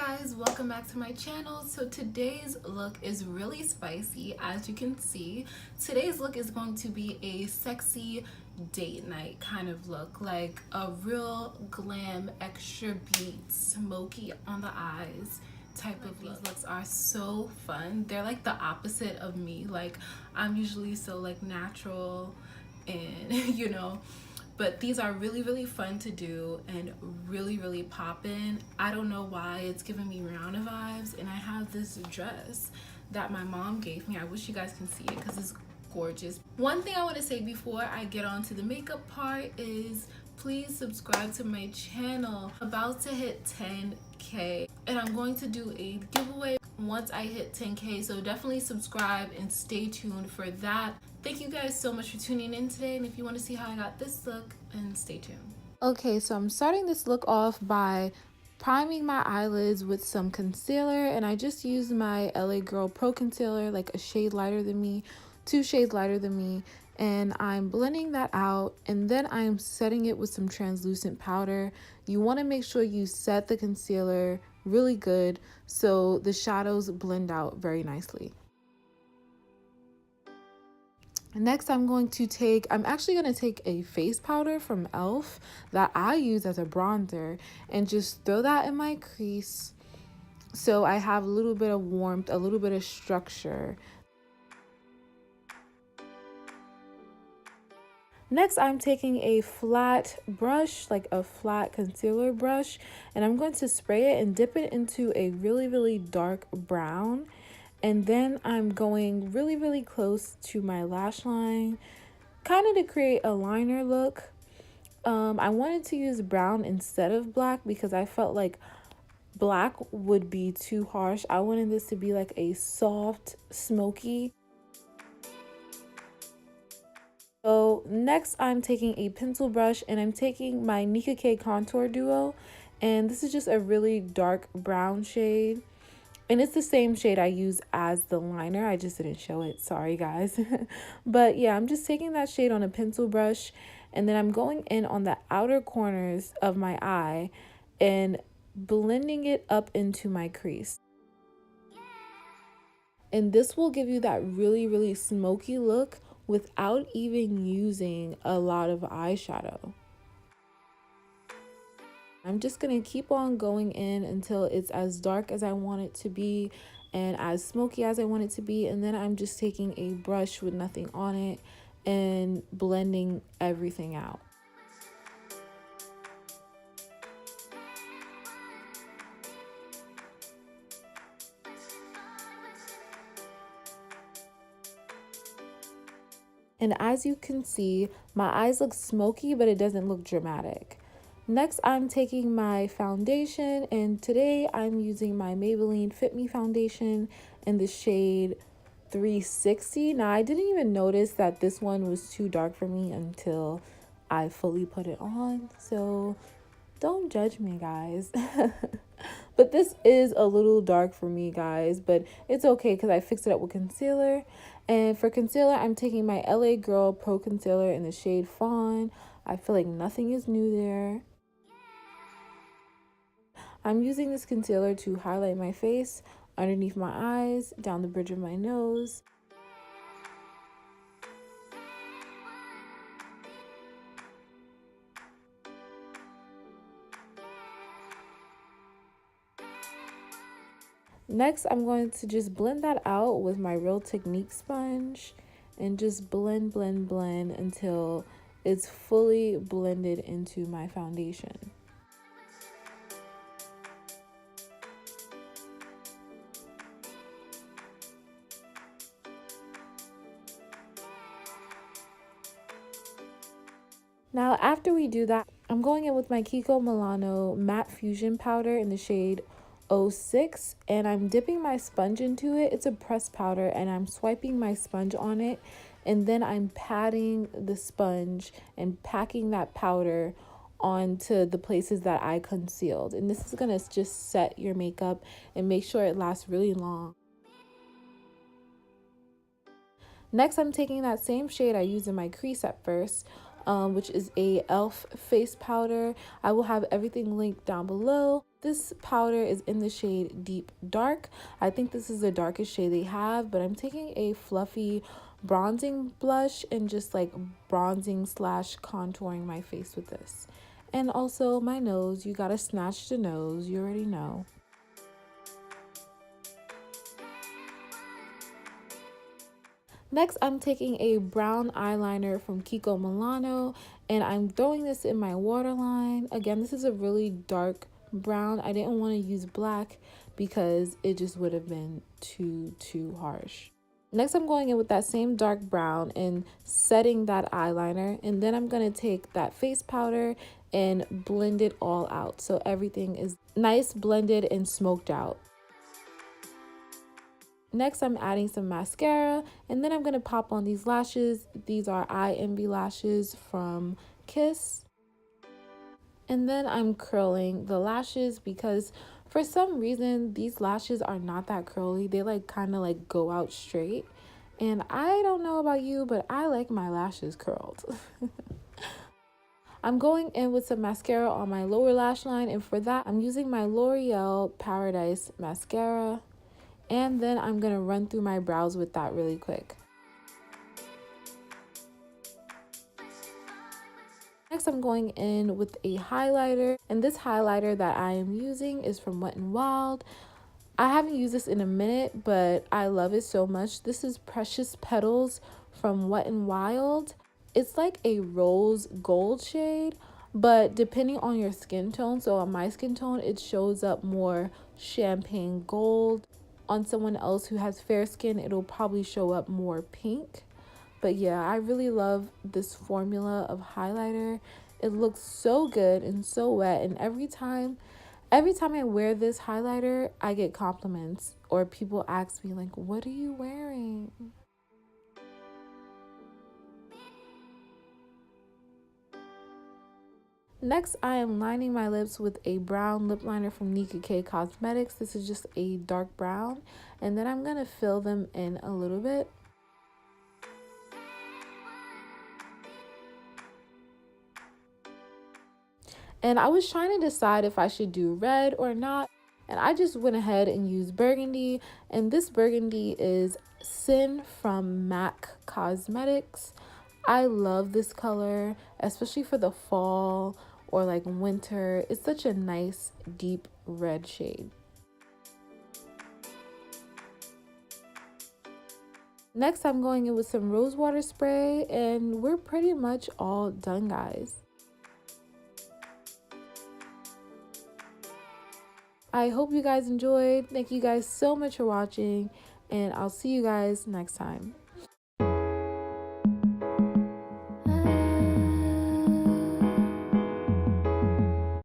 guys, welcome back to my channel. So today's look is really spicy. As you can see, today's look is going to be a sexy date night kind of look, like a real glam, extra beat, smoky on the eyes type of look. These looks are so fun. They're like the opposite of me. Like, I'm usually so like natural and but these are really fun to do and really poppin'. I don't know why it's giving me Rihanna vibes. And I have this dress that my mom gave me. I wish you guys can see it because it's gorgeous. One thing I want to say before I get on to the makeup part is please subscribe to my channel. About to hit 10K and I'm going to do a giveaway once I hit 10K, so definitely subscribe and stay tuned for that. Thank you guys so much for tuning in today, and if you want to see how I got this look, and stay tuned. Okay, so I'm starting this look off by priming my eyelids with some concealer, and I just used my LA Girl Pro Concealer, like a shade lighter than me, 2 shades lighter than me, and I'm blending that out, and then I'm setting it with some translucent powder. You want to make sure you set the concealer really good so the shadows blend out very nicely. Next, I'm actually going to take a face powder from e.l.f. that I use as a bronzer and just throw that in my crease so I have a little bit of warmth, a little bit of structure. Next, I'm taking a flat brush, like a flat concealer brush, and I'm going to spray it and dip it into a really dark brown. And then I'm going really close to my lash line, kind of to create a liner look. I wanted to use brown instead of black because I felt like black would be too harsh. I wanted this to be like a soft, smoky. So next I'm taking a pencil brush and I'm taking my Nika contour duo, and this is just a really dark brown shade. And it's the same shade I use as the liner. I just didn't show it. Sorry, guys. But yeah, I'm just taking that shade on a pencil brush. And then I'm going in on the outer corners of my eye and blending it up into my crease. And this will give you that really smoky look without even using a lot of eyeshadow. I'm just going to keep on going in until it's as dark as I want it to be and as smoky as I want it to be. And then I'm just taking a brush with nothing on it and blending everything out. And as you can see, my eyes look smoky, but it doesn't look dramatic. Next, I'm taking my foundation, and today I'm using my Maybelline Fit Me foundation in the shade 360. Now, I didn't even notice that this one was too dark for me until I fully put it on, so don't judge me, guys. But this is a little dark for me, guys, but it's okay because I fixed it up with concealer. And for concealer, I'm taking my LA Girl Pro Concealer in the shade Fawn. I feel like nothing is new there. I'm using this concealer to highlight my face, underneath my eyes, down the bridge of my nose. Next, I'm going to just blend that out with my Real Technique sponge and just blend until it's fully blended into my foundation. Now, after we do that, I'm going in with my Kiko Milano Matte Fusion Powder in the shade 06, and I'm dipping my sponge into it. It's a pressed powder, and I'm swiping my sponge on it, and then I'm patting the sponge and packing that powder onto the places that I concealed. And this is going to just set your makeup and make sure it lasts really long. Next, I'm taking that same shade I used in my crease at first, which is a e.l.f. face powder. I will have everything linked down below. This powder is in the shade Deep Dark. I think this is the darkest shade they have, but I'm taking a fluffy bronzing blush and just like bronzing slash contouring my face with this. And also my nose, you gotta snatch the nose, you already know. Next, I'm taking a brown eyeliner from Kiko Milano, and I'm throwing this in my waterline. Again, this is a really dark brown. I didn't want to use black because it just would have been too harsh. Next, I'm going in with that same dark brown and setting that eyeliner, and then I'm going to take that face powder and blend it all out so everything is nice, blended, and smoked out. Next, I'm adding some mascara, and then I'm going to pop on these lashes. These are Ienvy lashes from Kiss. And then I'm curling the lashes because for some reason, these lashes are not that curly. They like kind of like go out straight. And I don't know about you, but I like my lashes curled. I'm going in with some mascara on my lower lash line, and for that, I'm using my L'Oreal Paradise mascara. And then I'm going to run through my brows with that really quick. Next, I'm going in with a highlighter. And this highlighter that I am using is from Wet n Wild. I haven't used this in a minute, but I love it so much. This is Precious Petals from Wet n Wild. It's like a rose gold shade, but depending on your skin tone, so on my skin tone, it shows up more champagne gold. On someone else who has fair skin, it'll probably show up more pink. But yeah, I really love this formula of highlighter. It looks so good and so wet, and every time I wear this highlighter, I get compliments or people ask me like, "What are you wearing?" Next, I am lining my lips with a brown lip liner from Nika Cosmetics. This is just a dark brown. And then I'm going to fill them in a little bit. And I was trying to decide if I should do red or not. And I just went ahead and used burgundy. And this burgundy is Sin from MAC Cosmetics. I love this color, especially for the fall or like winter. It's such a nice deep red shade. Next, I'm going in with some rose water spray, and we're pretty much all done, guys. I hope you guys enjoyed. Thank you guys so much for watching, and I'll see you guys next time.